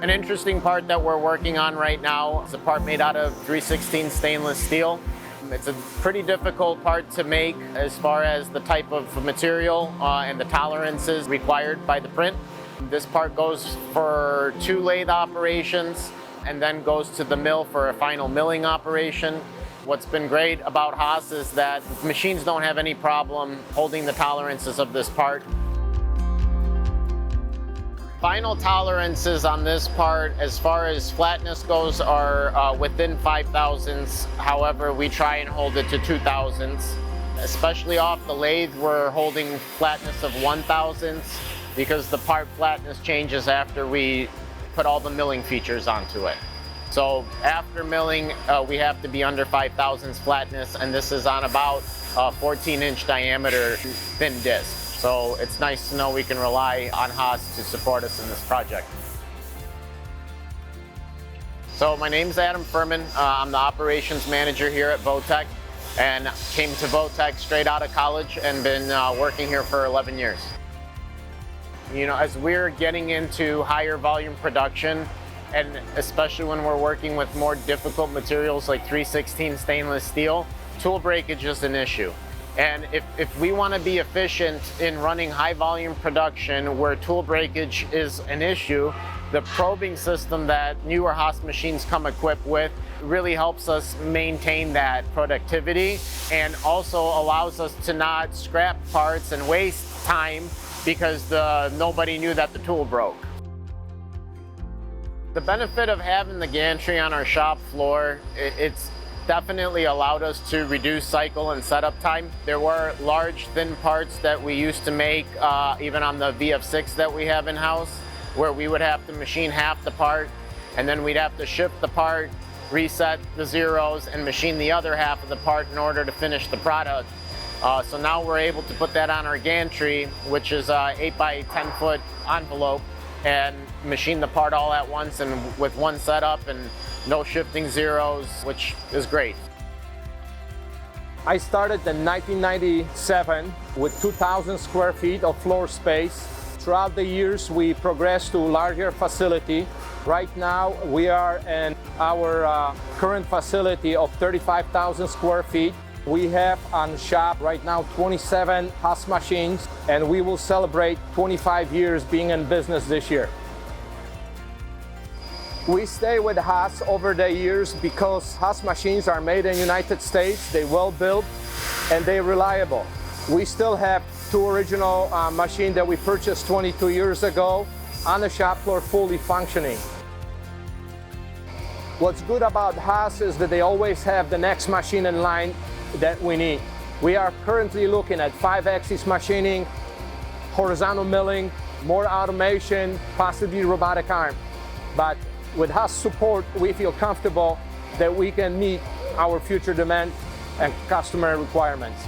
An interesting part that we're working on right now is a part made out of 316 stainless steel. It's a pretty difficult part to make as far as the type of material and the tolerances required by the print. This part goes for 2 lathe operations and then goes to the mill for a final milling operation. What's been great about Haas is that machines don't have any problem holding the tolerances of this part. Final tolerances on this part, as far as flatness goes, are within 5 thousandths. However, we try and hold it to 2 thousandths. Especially off the lathe, we're holding flatness of 1 thousandths because the part flatness changes after we put all the milling features onto it. So after milling, we have to be under 5 thousandths flatness, and this is on about a 14-inch diameter thin disc. So it's nice to know we can rely on Haas to support us in this project. So my name's Adam Furman. I'm the operations manager here at Votech, and came to Votech straight out of college and been working here for 11 years. You know, as we're getting into higher volume production, and especially when we're working with more difficult materials like 316 stainless steel, tool breakage is an issue. And if we want to be efficient in running high volume production where tool breakage is an issue, the probing system that newer Haas machines come equipped with really helps us maintain that productivity and also allows us to not scrap parts and waste time because nobody knew that the tool broke. The benefit of having the gantry on our shop floor, it's definitely allowed us to reduce cycle and setup time. There were large, thin parts that we used to make, even on the VF6 that we have in-house, where we would have to machine half the part, and then we'd have to shift the part, reset the zeros, and machine the other half of the part in order to finish the product. So now we're able to put that on our gantry, which is a 8 by 10 foot envelope, and machine the part all at once and with one setup and no shifting zeros, which is great. I started in 1997 with 2,000 square feet of floor space. Throughout the years, we progressed to a larger facility. Right now, we are in our current facility of 35,000 square feet. We have on shop right now 27 Haas machines, and we will celebrate 25 years being in business this year. We stay with Haas over the years because Haas machines are made in the United States, they're well built, and they're reliable. We still have 2 original machines that we purchased 22 years ago on the shop floor, fully functioning. What's good about Haas is that they always have the next machine in line that we need. We are currently looking at 5-axis machining, horizontal milling, more automation, possibly robotic arm. But with Haas support, we feel comfortable that we can meet our future demand and customer requirements.